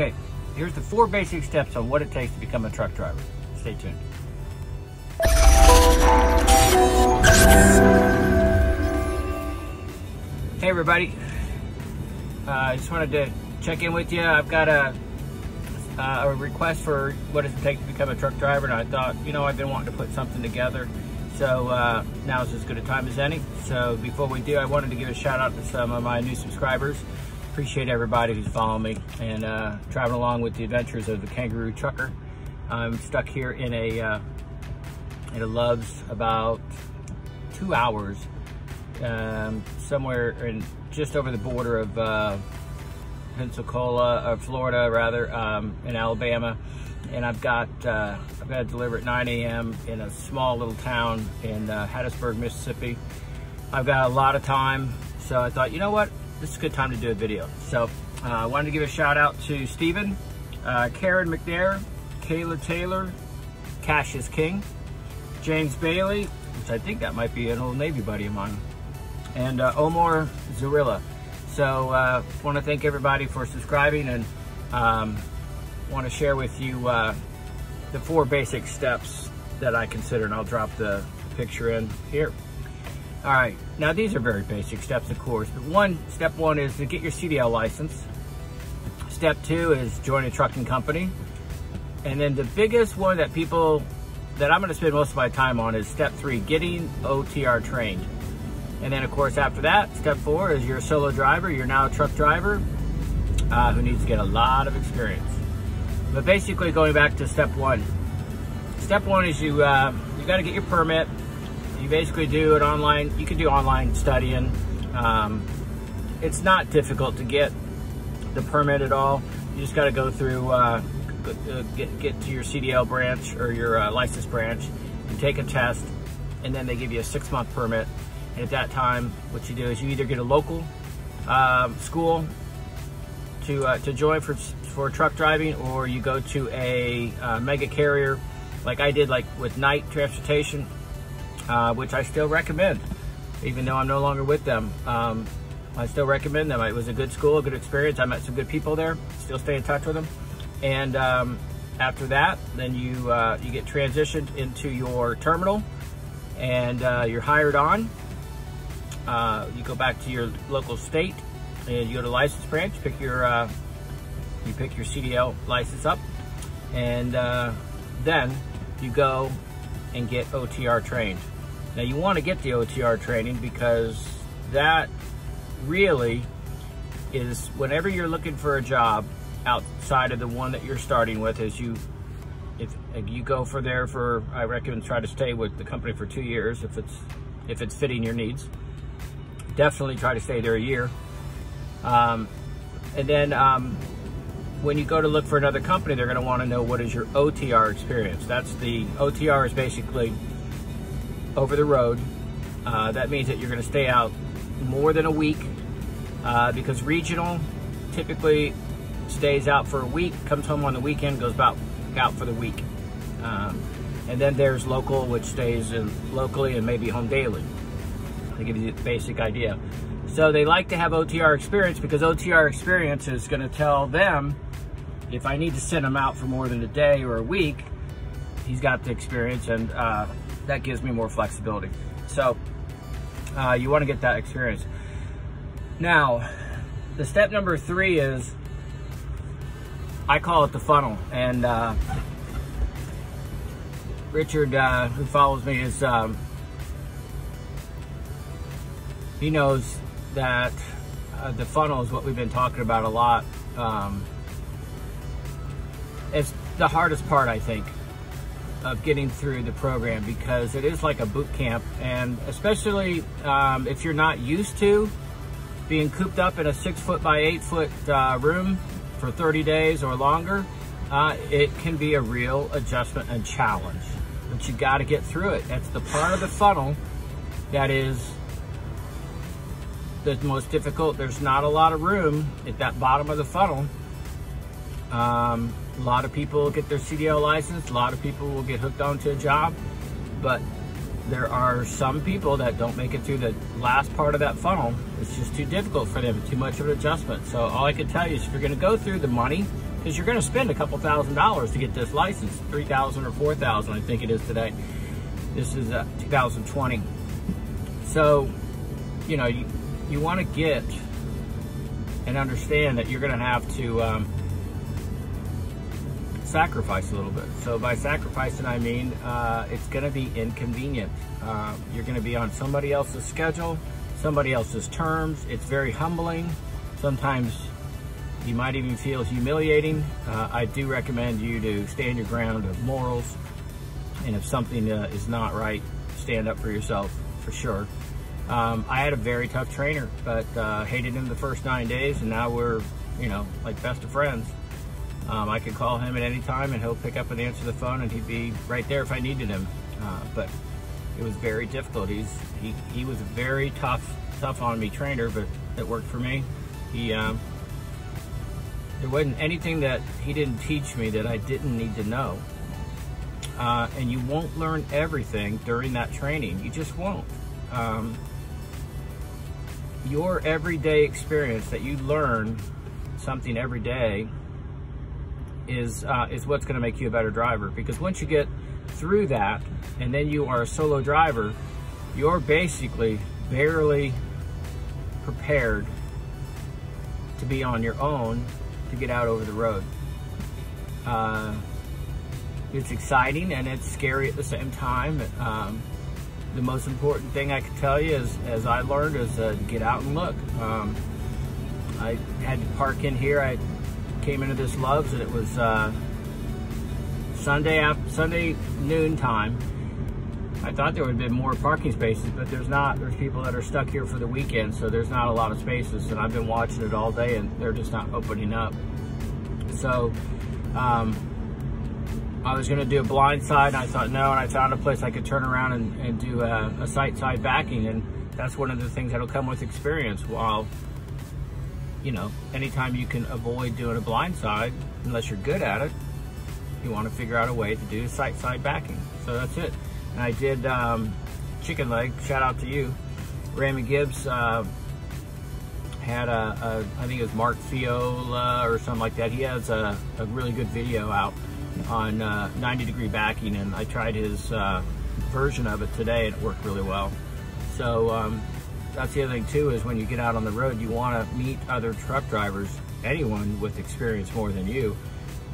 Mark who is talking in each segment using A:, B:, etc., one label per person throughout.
A: Okay, here's the 4 basic steps on what it takes to become a truck driver. Stay tuned. Hey everybody, I just wanted to check in with you. I've got a request for what does it take to become a truck driver, and I thought, you know, I've been wanting to put something together, so now's as good a time as any. So before we do, I wanted to give a shout out to some of my new subscribers. Appreciate everybody who's following me and traveling along with the adventures of the KangarooTrucker. I'm stuck here in a Love's about 2 hours, somewhere in just over the border of Pensacola, or Florida rather, in Alabama, and I've got to deliver at 9 a.m. in a small little town in Hattiesburg, Mississippi. I've got a lot of time, so I thought, you know what, this is a good time to do a video. So I wanted to give a shout out to Stephen, Karen McNair, Kayla Taylor, Cassius King, James Bailey, which I think that might be an old Navy buddy of mine, and Omar Zarilla. So want to thank everybody for subscribing, and want to share with you the 4 basic steps that I consider, and I'll drop the picture in here. All right, now these are very basic steps, of course, but step one is to get your CDL license. Step 2 is join a trucking company. And then the biggest one that I'm going to spend most of my time on is step 3, getting OTR trained. And then of course after that, step 4 is you're a solo driver, you're now a truck driver who needs to get a lot of experience. But basically going back to step 1. Step 1 is you got to get your permit. You basically do it online. You can do online studying. It's not difficult to get the permit at all. You just got to go through, get to your CDL branch or your license branch and take a test, and then they give you a 6-month permit. And at that time, what you do is you either get a local school to join for truck driving, or you go to a mega carrier like I did, like with Night Transportation, which I still recommend, even though I'm no longer with them. I still recommend them. It was a good school, a good experience. I met some good people there, still stay in touch with them. And after that, then you get transitioned into your terminal, and you're hired on. You go back to your local state, and you go to the license branch, you pick your CDL license up, and then you go and get OTR trained. Now you want to get the OTR training because that really is, whenever you're looking for a job outside of the one that you're starting with, if you go I recommend try to stay with the company for 2 years if it's fitting your needs. Definitely try to stay there a year. And then when you go to look for another company, they're going to want to know what is your OTR experience. OTR is basically over the road. That means that you're going to stay out more than a week, because regional typically stays out for a week, comes home on the weekend, goes out for the week. And then there's local, which stays locally and maybe home daily. To give you the basic idea. So they like to have OTR experience, because OTR experience is going to tell them if I need to send him out for more than a day or a week, he's got the experience, and that gives me more flexibility. So you want to get that experience. Now, the step number 3 is, I call it the funnel, and Richard, who follows me, is he knows that the funnel is what we've been talking about a lot. It's the hardest part, I think, of getting through the program, because it is like a boot camp, and especially if you're not used to being cooped up in a 6-foot by 8-foot room for 30 days or longer, it can be a real adjustment and challenge, but you got to get through it. That's the part of the funnel that is the most difficult. There's not a lot of room at that bottom of the funnel. A lot of people get their CDL license, a lot of people will get hooked onto a job, but there are some people that don't make it through the last part of that funnel. It's just too difficult for them, too much of an adjustment. So all I can tell you is, if you're going to go through the money, because you're going to spend a couple $1,000s to get this license, $3,000 or $4,000, I think it is today. This is 2020. So, you know, you want to get and understand that you're going to have to sacrifice a little bit. So by sacrificing, I mean it's going to be inconvenient. You're going to be on somebody else's schedule, somebody else's terms. It's very humbling. Sometimes you might even feel humiliating. I do recommend you to stand your ground of morals, and if something is not right, stand up for yourself, for sure. I had a very tough trainer, but hated him the first 9 days, and now we're, you know, like best of friends. I could call him at any time, and he'll pick up and answer the phone, and he'd be right there if I needed him. But it was very difficult. He was a very tough on me trainer, but it worked for me. There wasn't anything that he didn't teach me that I didn't need to know. And you won't learn everything during that training. You just won't. Your everyday experience that you learn something every day is what's going to make you a better driver. Because once you get through that, and then you are a solo driver, you're basically barely prepared to be on your own to get out over the road. It's exciting and it's scary at the same time. The most important thing I can tell you is, as I learned, is to get out and look. I had to park in here. I came into this Love's, and it was Sunday noon time. I thought there would have been more parking spaces, but there's not. There's people that are stuck here for the weekend, so there's not a lot of spaces, and I've been watching it all day, and they're just not opening up. So I was gonna do a blind side, and I thought no, and I found a place I could turn around and do a side backing, and that's one of the things that'll come with experience. While, you know, anytime you can avoid doing a blind side, unless you're good at it, you want to figure out a way to do side backing. So that's it. And I did chicken leg, shout out to you. Raymond Gibbs had I think it was Mark Fiola or something like that. He has a really good video out on 90-degree backing, and I tried his version of it today, and it worked really well. So that's the other thing too, is when you get out on the road, you want to meet other truck drivers, anyone with experience more than you.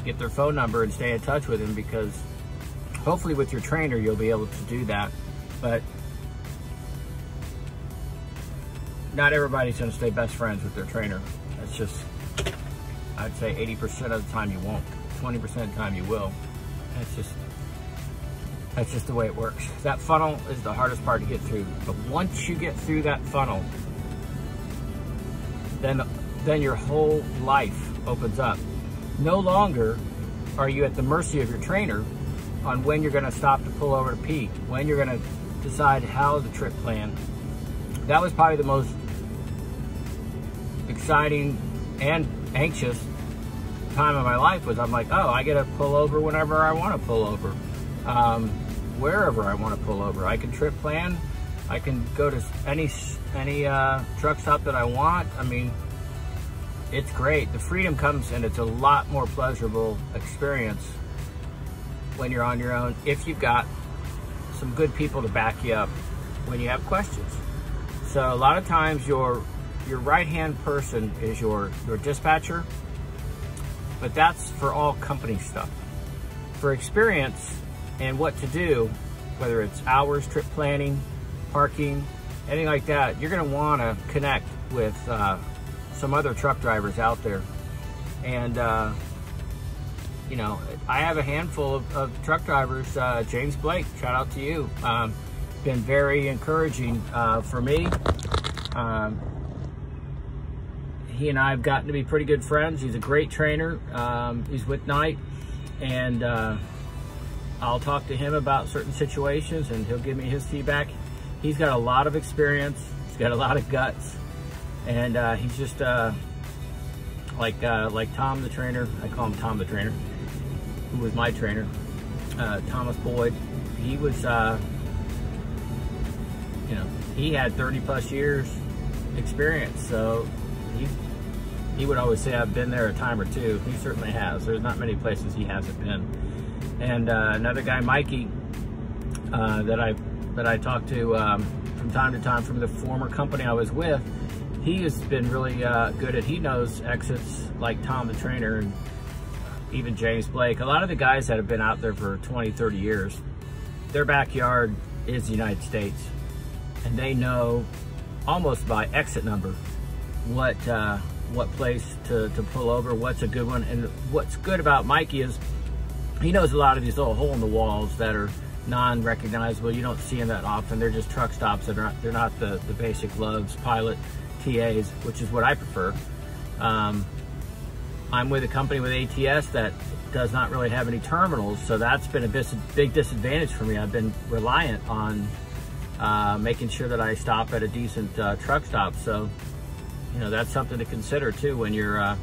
A: Get their phone number and stay in touch with them, because hopefully with your trainer you'll be able to do that. But not everybody's going to stay best friends with their trainer. That's just, I'd say 80% of the time you won't. 20% of the time you will. That's just the way it works. That funnel is the hardest part to get through. But once you get through that funnel, then your whole life opens up. No longer are you at the mercy of your trainer on when you're going to stop to pull over to pee, when you're going to decide how the trip plan. That was probably the most exciting and anxious time of my life. Was I'm like, oh, I get to pull over whenever I want to pull over, wherever I want to pull over. I can trip plan. I can go to any truck stop that I want. I mean, it's great. The freedom comes, and it's a lot more pleasurable experience when you're on your own, if you've got some good people to back you up when you have questions. So a lot of times your right-hand person is your dispatcher, but that's for all company stuff. For experience and what to do, whether it's hours, trip planning, parking, anything like that, you're going to want to connect with some other truck drivers out there. And you know, I have a handful of truck drivers. James Blake, shout out to you. Been very encouraging for me. He and I have gotten to be pretty good friends. He's a great trainer. He's with Knight, and I'll talk to him about certain situations, and he'll give me his feedback. He's got a lot of experience. He's got a lot of guts, and he's just like Tom the trainer. I call him Tom the trainer, who was my trainer, Thomas Boyd. He was, you know, he had 30+ years experience, so he would always say, I've been there a time or two. He certainly has. There's not many places he hasn't been. And another guy, Mikey, that I talk to from time to time from the former company I was with, he has been really good at, he knows exits like Tom the trainer and even James Blake. A lot of the guys that have been out there for 20, 30 years, their backyard is the United States. And they know almost by exit number what place to pull over, what's a good one. And what's good about Mikey is he knows a lot of these little hole in the walls that are non-recognizable. You don't see them that often. They're just truck stops. They're not the basic lugs, pilot, TAs, which is what I prefer. I'm with a company with ATS that does not really have any terminals, so that's been a big disadvantage for me. I've been reliant on making sure that I stop at a decent truck stop. So, you know, that's something to consider too when you're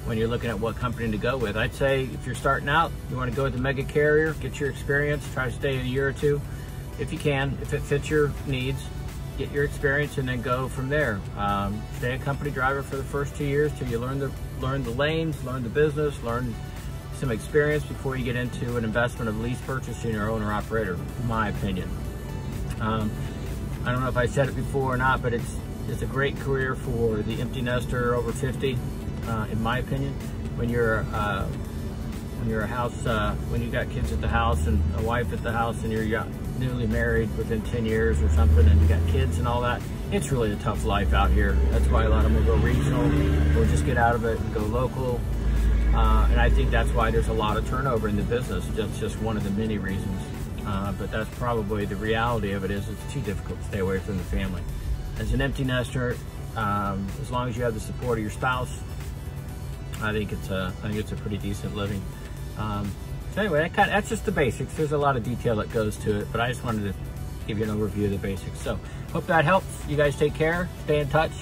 A: looking at what company to go with. I'd say if you're starting out, you want to go with the mega carrier, get your experience, try to stay a year or two if you can, if it fits your needs. Get your experience and then go from there. Stay a company driver for the first 2 years till you learn the lanes, learn the business, learn some experience before you get into an investment of lease purchasing or owner operator, in my opinion. I don't know if I said it before or not, but it's a great career for the empty nester over 50, in my opinion. When you're a house, when you got kids at the house and a wife at the house and you're newly married within 10 years or something and you got kids and all that, it's really a tough life out here. That's why a lot of them will go regional or just get out of it and go local. And I think that's why there's a lot of turnover in the business. That's just one of the many reasons. But that's probably the reality of it is it's too difficult to stay away from the family. As an empty nester, as long as you have the support of your spouse, I think it's a pretty decent living. So anyway, that's just the basics. There's a lot of detail that goes to it, but I just wanted to give you an overview of the basics. So hope that helps. You guys take care, stay in touch.